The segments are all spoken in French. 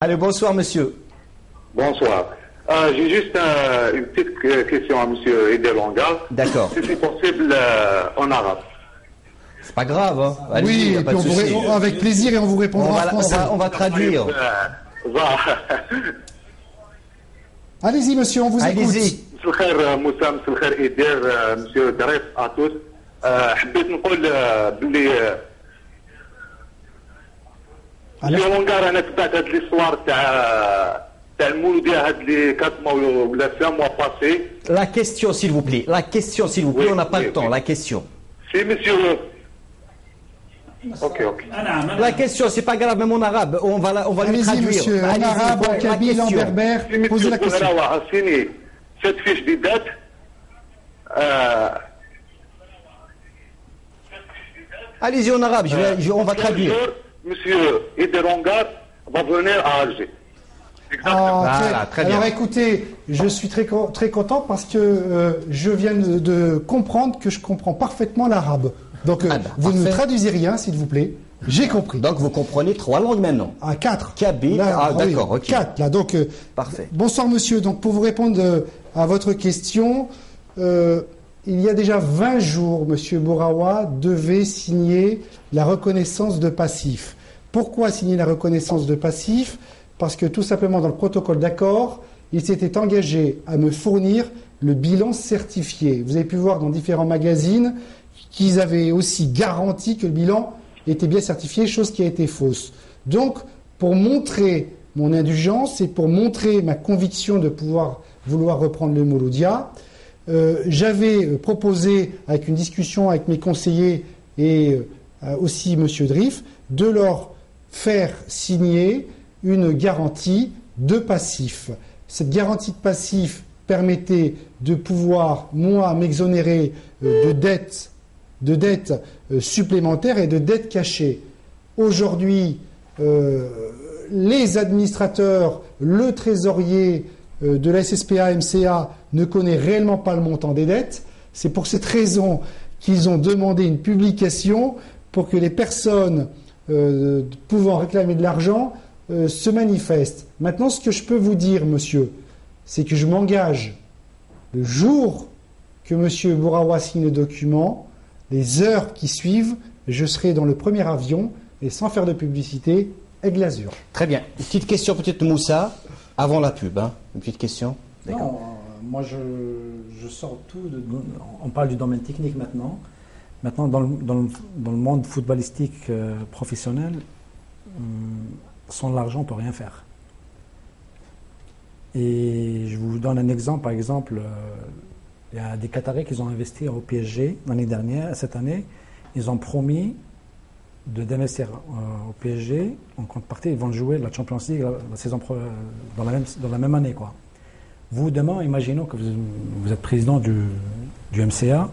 Allez, bonsoir, monsieur. Bonsoir. J'ai juste une petite question à M. Edelonga. D'accord. Si c'est possible en arabe. C'est pas grave, hein. Allez, Oui, et puis on vous répond avec plaisir et on vous répondra en français. On va traduire. Allez-y, monsieur, on vous écoute. Allez-y. مساء الخير موسى، مساء الخير إيدير، مسيو دريف أتوس. حبيت نقول باللي مسيو لونغار أنا تبعت هاد ليستوار تاع المولودية هاد اللي كاتما ولا سا موا باسي. La question, s'il vous plaît. La question, s'il vous plaît. Oui, On n'a pas oui, le temps. oui. La question. Si monsieur. Ok. La question, c'est pas grave, même en arabe. On va lui Allez-y, traduire. monsieur, en Allez-y, arabe, en la kabyle, en question. berbère, Si posez la monsieur question. Bourawa a signé cette fiche de date, Allez-y en arabe, on va traduire. Monsieur Edelonga va venir à Alger. Exactement. Ah, Voilà, très bien. Alors écoutez, je suis très content parce que je viens de comprendre que je comprends parfaitement l'arabe. Donc vous ne me parfait. traduisez rien, s'il vous plaît. J'ai compris. Donc vous comprenez 3 langues maintenant. À 4. Kabyle, d'accord, ok. 4, là. Donc, Parfait. bonsoir, monsieur. Donc, pour vous répondre à votre question, il y a déjà 20 jours, monsieur Bourawa devait signer la reconnaissance de passif. Pourquoi signer la reconnaissance de passif? Parce que tout simplement, dans le protocole d'accord, il s'était engagé à me fournir le bilan certifié. Vous avez pu voir dans différents magazines qu'ils avaient aussi garanti que le bilan était bien certifié, chose qui a été fausse. Donc, pour montrer mon indulgence et pour montrer ma conviction de vouloir reprendre le Mouloudia, j'avais proposé, avec une discussion avec mes conseillers et aussi M. Drif, de leur faire signer une garantie de passif. Cette garantie de passif permettait de pouvoir, moi, m'exonérer de dettes supplémentaires et de dettes cachées. Aujourd'hui, les administrateurs, le trésorier de la SSPA MCA ne connaît réellement pas le montant des dettes. C'est pour cette raison qu'ils ont demandé une publication pour que les personnes pouvant réclamer de l'argent se manifestent. Maintenant, ce que je peux vous dire, monsieur, c'est que je m'engage le jour que monsieur Bourawa signe le document, les heures qui suivent, je serai dans le premier avion et sans faire de publicité, Aigle Azur. Très bien. Une petite question peut-être de Moussa, avant la pub. Hein. Une petite question. Non, moi je sors tout. On parle du domaine technique maintenant. Maintenant, dans le monde footballistique professionnel, sans l'argent, on ne peut rien faire. Et je vous donne un exemple. Par exemple, il y a des Qataris qui ont investi au PSG l'année dernière. Cette année, ils ont promis d'investir au PSG. En contrepartie, ils vont jouer la Champions League la saison dans la même année, quoi. Vous, demain, imaginons que vous êtes président du MCA.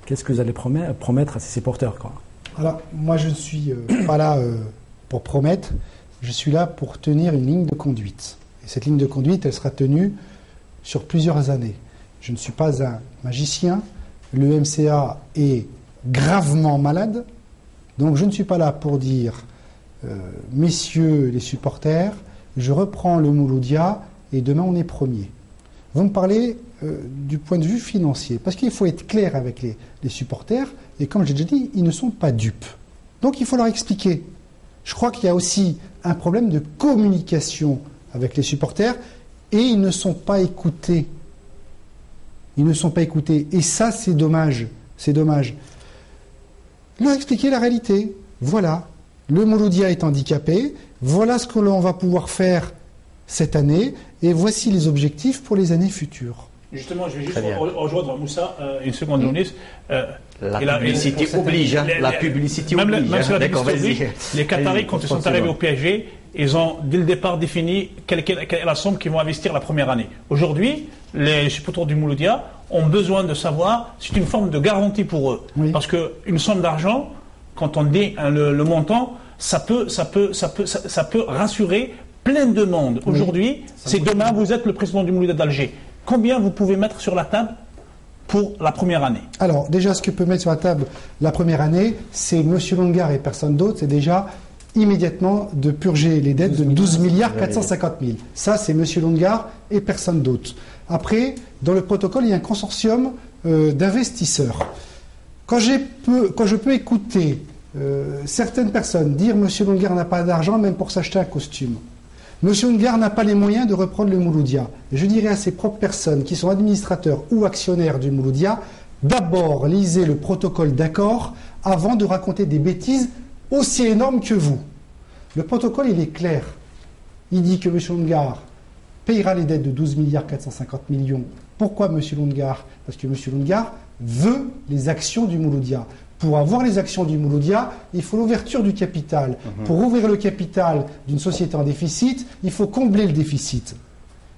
Qu'est-ce que vous allez promettre à ces supporters, quoi? Alors, moi, je ne suis pas là pour promettre. Je suis là pour tenir une ligne de conduite. Et cette ligne de conduite, elle sera tenue sur plusieurs années. Je ne suis pas un magicien. Le MCA est gravement malade. Donc, je ne suis pas là pour dire, messieurs les supporters, je reprends le Mouloudia et demain, on est premier. Vous me parlez du point de vue financier. Parce qu'il faut être clair avec les supporters. Et comme j'ai déjà dit, ils ne sont pas dupes. Donc, il faut leur expliquer. Je crois qu'il y a aussi un problème de communication avec les supporters et ils ne sont pas écoutés. Ils ne sont pas écoutés. Et ça, c'est dommage. C'est dommage. Leur expliquer la réalité. Voilà. Le Mouloudia est handicapé. Voilà ce que l'on va pouvoir faire cette année. Et voici les objectifs pour les années futures. Justement, je vais juste rejoindre Moussa une seconde, Younis. La publicité oblige. La publicité oblige. Même si la D'accord, publicité vas-y. oblige, les Qataris, quand ils sont arrivés au PSG, ils ont dès le départ défini quelle est la somme qu'ils vont investir la première année. Aujourd'hui, les supporters du Mouloudia ont besoin de savoir, c'est une forme de garantie pour eux. Oui. Parce qu'une somme d'argent, quand on dit le montant, ça peut rassurer plein de monde. Aujourd'hui, c'est demain, vous êtes le président du Mouloudia d'Alger. Combien vous pouvez mettre sur la table pour la première année? Alors, déjà, ce que peut mettre sur la table la première année, c'est M. Longar et personne d'autre, c'est déjà immédiatement de purger les dettes de 12 milliards 450 000. Ça, c'est M. Longar et personne d'autre. Après, dans le protocole, il y a un consortium d'investisseurs. Quand je peux écouter certaines personnes dire M. Longar n'a pas d'argent même pour s'acheter un costume, M. Longar n'a pas les moyens de reprendre le Mouloudia, je dirais à ces propres personnes qui sont administrateurs ou actionnaires du Mouloudia, d'abord lisez le protocole d'accord avant de raconter des bêtises aussi énormes que vous. Le protocole, il est clair. Il dit que M. Longar payera les dettes de 12 milliards 450 millions. Pourquoi M. Longar? Parce que M. Longar veut les actions du Mouloudia. Pour avoir les actions du Mouloudia, il faut l'ouverture du capital. Pour ouvrir le capital d'une société en déficit, il faut combler le déficit.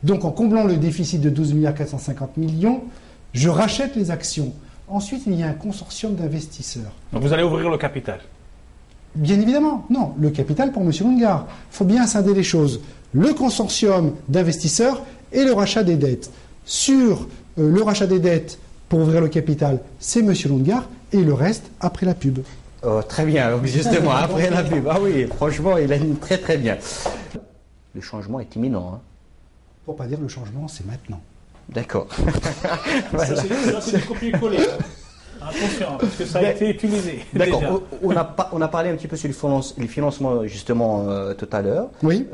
Donc en comblant le déficit de 12 milliards 450 millions, je rachète les actions. Ensuite, il y a un consortium d'investisseurs. Donc vous allez ouvrir le capital? Bien évidemment, non. Le capital pour M. Longar. Il faut bien scinder les choses. Le consortium d'investisseurs et le rachat des dettes. Sur le rachat des dettes pour ouvrir le capital, c'est M. Longar et le reste après la pub. Oh, très bien, donc justement, après la pub. Ah oui, franchement, il anime très très bien. Le changement est imminent. Hein. Pour pas dire le changement, c'est maintenant. D'accord. Voilà. C'est du copier-coller. Attention, parce que ça a été utilisé. D'accord. On a parlé un petit peu sur les financements justement tout à l'heure. Oui.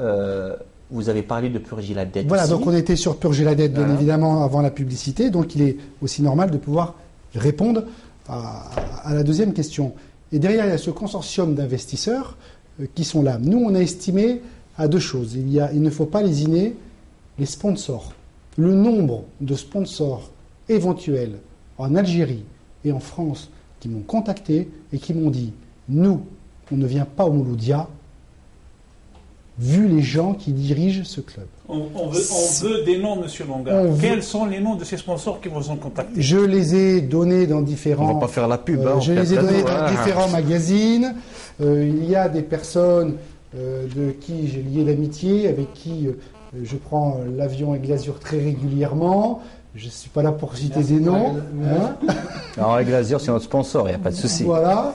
Vous avez parlé de purger la dette. Voilà, ici. donc on était sur purger la dette, bien évidemment, avant la publicité. Donc il est aussi normal de pouvoir répondre à la deuxième question. Et derrière, il y a ce consortium d'investisseurs qui sont là. Nous, on a estimé à deux choses. Il ne faut pas lésiner les sponsors. Le nombre de sponsors éventuels en Algérie et en France qui m'ont contacté et qui m'ont dit « Nous, on ne vient pas au Mouloudia, vu les gens qui dirigent ce club. » On veut des noms, M. Longar. Quels sont les noms de ces sponsors qui vous ont contacté? Je les ai donnés dans différents... On ne va pas faire la pub. je les ai donnés dans différents magazines. Il y a des personnes de qui j'ai lié l'amitié, avec qui je prends l'avion Aigle Azur très régulièrement. Je ne suis pas là pour citer des noms. Alors, Aigle Azur, c'est notre sponsor, il n'y a pas de souci. Voilà.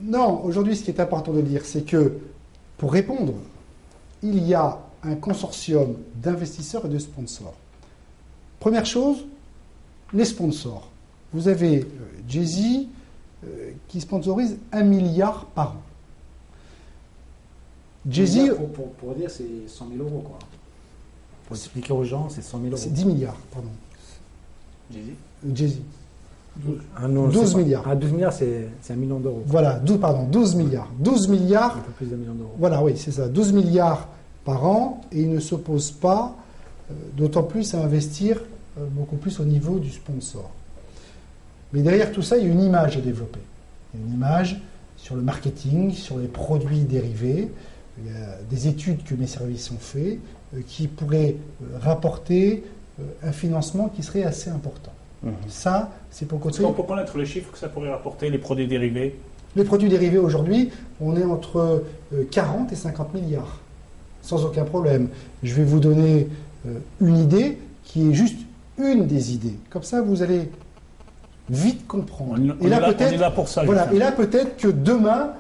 Non, aujourd'hui, ce qui est important de dire, c'est que, pour répondre, il y a un consortium d'investisseurs et de sponsors. Première chose, les sponsors. Vous avez Jay-Z qui sponsorise 1 milliard par an. Jay-Z... Pour dire, c'est 100 000 euros, quoi. Pour expliquer aux gens, c'est 100 000 euros. C'est 10 milliards, pardon. Jay-Z. 12 milliards. 12 milliards, c'est 1 million d'euros. Voilà, 12 milliards. 12 milliards. Un peu plus d'un million d'euros. Voilà, oui, c'est ça. 12 milliards par an, et il ne s'oppose pas, d'autant plus à investir beaucoup plus au niveau du sponsor. Mais derrière tout ça, il y a une image à développer. Il y a une image sur le marketing, sur les produits dérivés. Il y a des études que mes services ont fait qui pourraient rapporter un financement qui serait assez important. Ça, c'est pour continuer. On peut connaître les chiffres que ça pourrait rapporter, les produits dérivés? Les produits dérivés aujourd'hui, on est entre 40 et 50 milliards, sans aucun problème. Je vais vous donner une idée qui est juste une des idées. Comme ça, vous allez vite comprendre. On est là pour ça. Voilà, et là, peut-être que demain,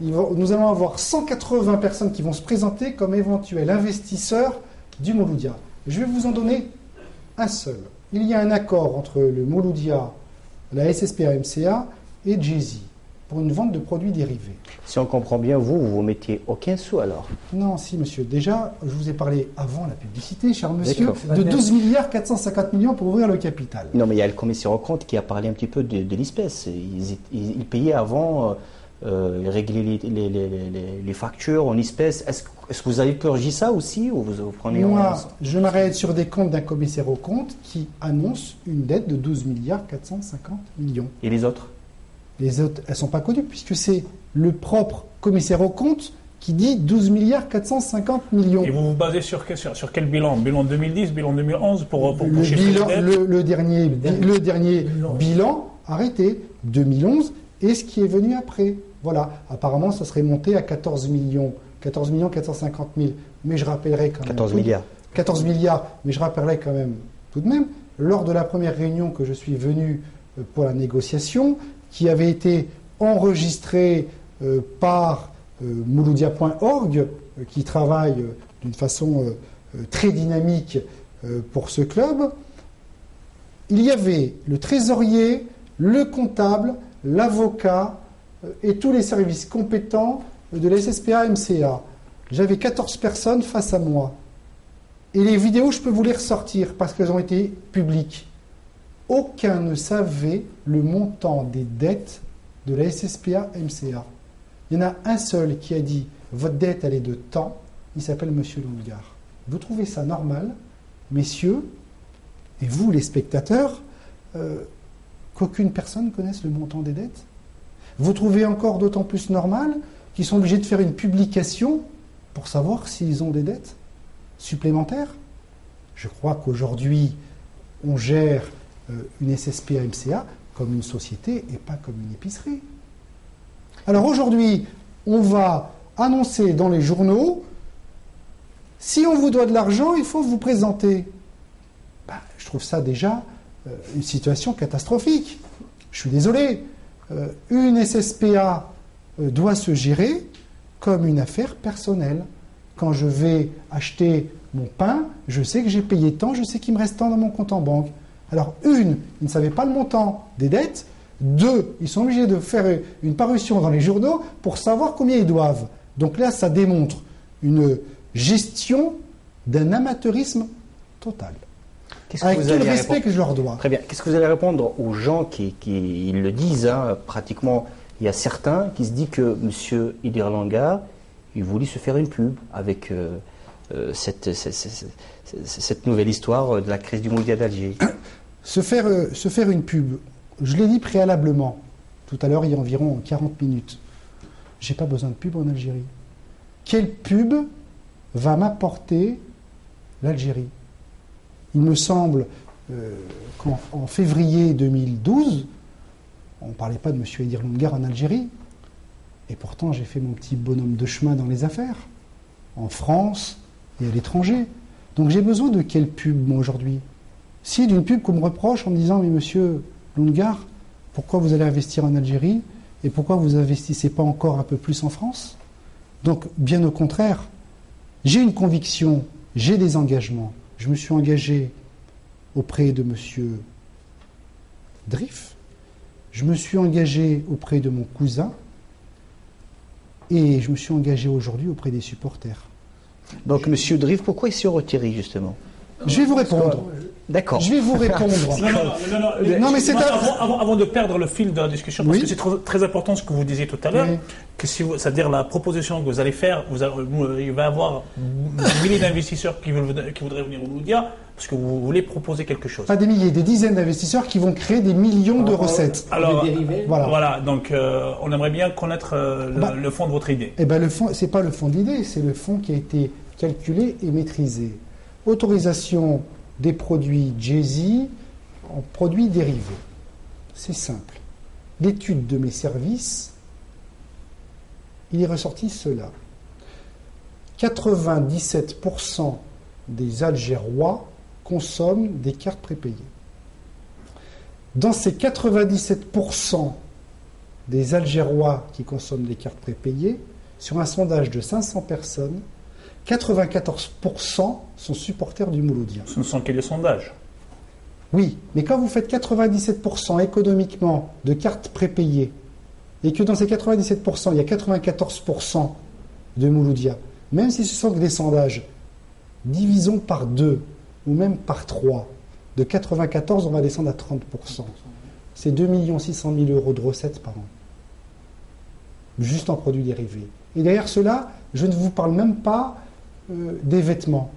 nous allons avoir 180 personnes qui vont se présenter comme éventuels investisseurs du Mouloudia. Je vais vous en donner un seul. Il y a un accord entre le Mouloudia, la SSPA MCA et Jay-Z pour une vente de produits dérivés. Si on comprend bien, vous mettiez aucun sou alors? Non, si monsieur. Déjà, je vous ai parlé avant la publicité, cher monsieur, de 12 milliards 450 millions pour ouvrir le capital. Non, mais il y a le commissaire aux comptes qui a parlé un petit peu de l'espèce. Ils payaient avant... régler les factures en espèces. Est-ce que vous avez purgé ça aussi ou vous prenez Moi, je m'arrête sur des comptes d'un commissaire aux comptes qui annonce une dette de 12 milliards 450 millions. Et les autres? Les autres, elles ne sont pas connues puisque c'est le propre commissaire aux comptes qui dit 12 milliards 450 millions. Et vous vous basez sur quel bilan? Bilan 2010, bilan 2011 pour le dernier bilan arrêté, 2011, et ce qui est venu après. Voilà, apparemment, ça serait monté à 14 millions 450 000. Mais je rappellerai quand même... 14 milliards. 14 milliards, mais je rappellerai quand même, tout de même, lors de la première réunion que je suis venu pour la négociation, qui avait été enregistrée par Mouloudia.org, qui travaille d'une façon très dynamique pour ce club, il y avait le trésorier, le comptable, l'avocat et tous les services compétents de la SSPA MCA. J'avais 14 personnes face à moi. Et les vidéos, je peux vous les ressortir parce qu'elles ont été publiques. Aucun ne savait le montant des dettes de la SSPA MCA. Il y en a un seul qui a dit « Votre dette, elle est de temps ». Il s'appelle M. Loungard. Vous trouvez ça normal, messieurs, et vous, les spectateurs, qu'aucune personne connaisse le montant des dettes? Vous trouvez encore d'autant plus normal qu'ils sont obligés de faire une publication pour savoir s'ils ont des dettes supplémentaires? Je crois qu'aujourd'hui, on gère une SSPA MCA comme une société et pas comme une épicerie. Alors aujourd'hui, on va annoncer dans les journaux, si on vous doit de l'argent, il faut vous présenter. Je trouve ça déjà une situation catastrophique. Je suis désolé. Une SSPA doit se gérer comme une affaire personnelle. Quand je vais acheter mon pain, je sais que j'ai payé tant, je sais qu'il me reste tant dans mon compte en banque. Alors, ils ne savaient pas le montant des dettes. 2, ils sont obligés de faire une parution dans les journaux pour savoir combien ils doivent. Donc là, ça démontre une gestion d'un amateurisme total. Avec tout le respect que je leur dois. Très bien. Qu'est-ce que vous allez répondre aux gens qui ils le disent, hein, pratiquement, il y a certains qui se disent que M. Idir Loungard, il voulait se faire une pub avec cette nouvelle histoire de la crise du Mouloudia d'Alger. Se faire une pub, je l'ai dit préalablement, tout à l'heure, il y a environ 40 minutes. Je n'ai pas besoin de pub en Algérie. Quelle pub va m'apporter l'Algérie? Il me semble qu'en février 2012, on ne parlait pas de M. Idir Loungard en Algérie. Et pourtant, j'ai fait mon petit bonhomme de chemin dans les affaires, en France et à l'étranger. Donc j'ai besoin de quelle pub, moi, aujourd'hui? Si d'une pub qu'on me reproche en me disant « Mais monsieur Loungard, pourquoi vous allez investir en Algérie et pourquoi vous n'investissez pas encore un peu plus en France ?» Donc, bien au contraire, j'ai une conviction, j'ai des engagements. Je me suis engagé auprès de M. Drif, je me suis engagé auprès de mon cousin et je me suis engagé aujourd'hui auprès des supporters. Donc, M. Drif, pourquoi il s'est retiré, justement? Je vais vous répondre. D'accord. Je vais vous répondre. Non, mais c'est avant de perdre le fil de la discussion, parce que c'est très important ce que vous disiez tout à l'heure, que c'est-à-dire la proposition que vous allez faire, il va y avoir des milliers d'investisseurs qui voudraient venir au Mouloudia, parce que vous voulez proposer quelque chose. Pas des milliers, des dizaines d'investisseurs qui vont créer des millions de recettes. Alors, voilà, donc on aimerait bien connaître le fond de votre idée. Eh bien, le fond, c'est pas le fond de l'idée, c'est le fond qui a été calculé et maîtrisé. Autorisation des produits Jay-Z en produits dérivés. C'est simple. L'étude de mes services, il est ressorti cela. 97% des Algérois consomment des cartes prépayées. Dans ces 97% des Algérois qui consomment des cartes prépayées, sur un sondage de 500 personnes, 94% sont supporters du Mouloudia. Ce ne sont que des sondages. Oui, mais quand vous faites 97% économiquement de cartes prépayées, et que dans ces 97%, il y a 94% de Mouloudia, même si ce sont que des sondages, divisons par 2 ou même par 3, de 94, on va descendre à 30%. C'est 2 600 000 euros de recettes par an, juste en produits dérivés. Et derrière cela, je ne vous parle même pas des vêtements.